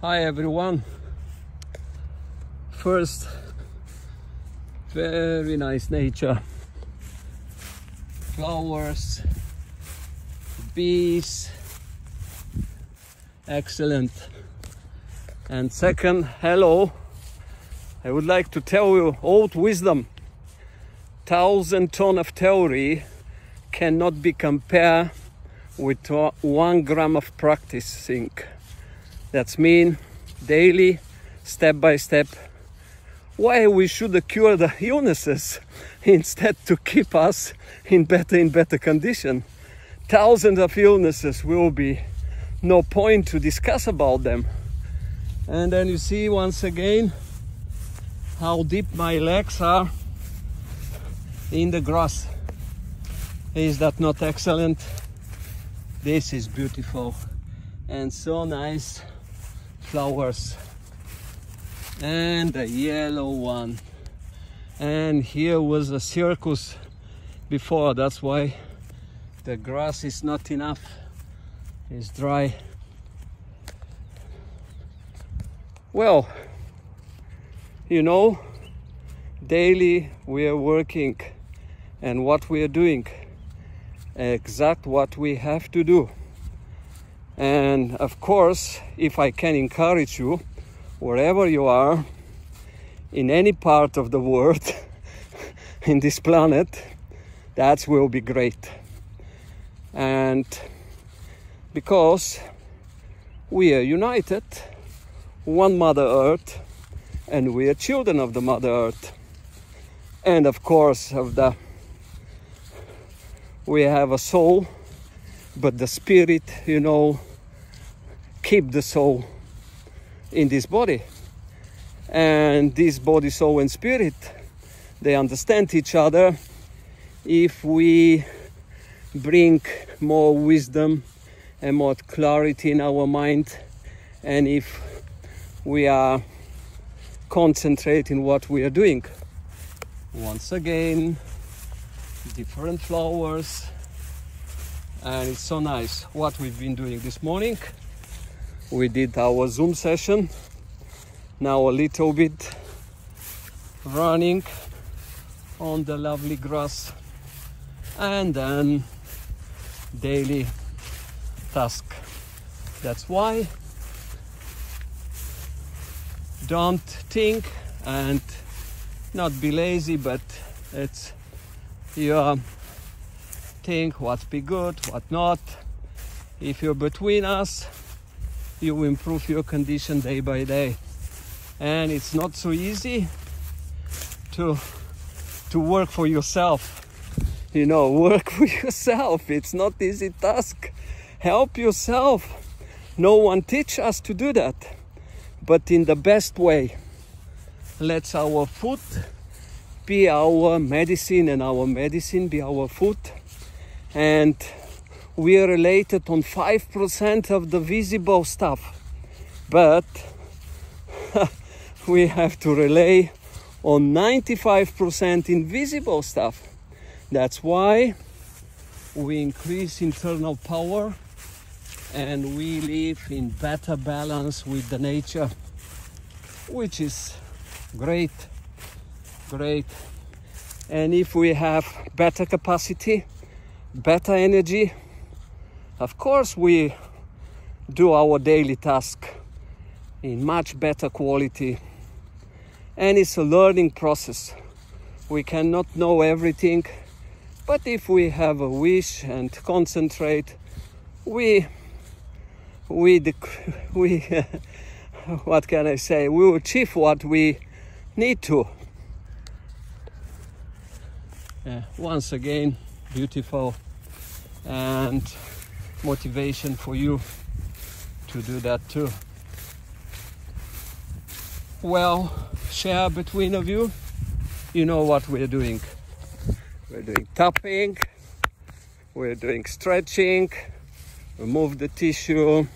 Hi everyone. First, very nice nature, flowers, bees, excellent. And second, hello, I would like to tell you old wisdom. 1,000 tons of theory cannot be compared with 1 gram of practicing. That's mean daily, step by step. Why we should cure the illnesses instead to keep us in better condition. Thousands of illnesses will be no point to discuss about them. And then you see once again how deep my legs are in the grass. Is that not excellent? This is beautiful and so nice. Flowers and the yellow one, and here was a circus before, that's why the grass is not enough, it's dry. Well, you know, daily we are working, and what we are doing, exact what we have to do. And of course, if I can encourage you, wherever you are, in any part of the world, in this planet, that will be great. And because we are united, one Mother Earth, and we are children of the Mother Earth. And of course, we have a soul, but the spirit, you know, keep the soul in this body. And this body, soul and spirit, they understand each other if we bring more wisdom and more clarity in our mind, and if we are concentrating what we are doing. Once again, different flowers. And it's so nice what we've been doing this morning. We did our Zoom session. Now a little bit running on the lovely grass. And then daily task. That's why don't think and not be lazy, but it's your think what be good, what not. If you're between us, you will improve your condition day by day. And it's not so easy to work for yourself. You know, work for yourself. It's not easy task. Help yourself. No one teach us to do that, but in the best way. Let our food be our medicine, and our medicine be our food. And we are related on 5% of the visible stuff, but we have to rely on 95% invisible stuff. That's why we increase internal power and we live in better balance with the nature, which is great. And if we have better capacity, better energy, of course we do our daily task in much better quality. And it's a learning process. We cannot know everything, but if we have a wish and concentrate, we what can I say, we will achieve what we need to. Once again, beautiful, and motivation for you to do that too. Well, share between of you, you know what we're doing. We're doing tapping, we're doing stretching, remove the tissue,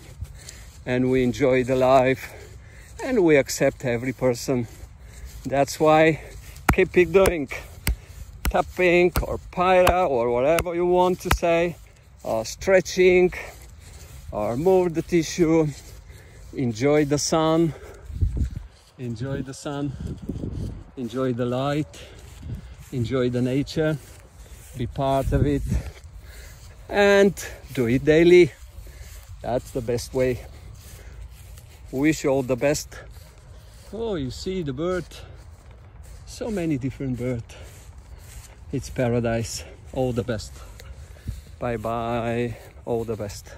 and we enjoy the life, and we accept every person. That's why keep it doing. Tapping or pyra or whatever you want to say, or stretching, or move the tissue, enjoy the sun, enjoy the sun, enjoy the light, enjoy the nature, be part of it, and do it daily. That's the best way. Wish you all the best. Oh, you see the bird, so many different birds. It's paradise. All the best. Bye bye. All the best.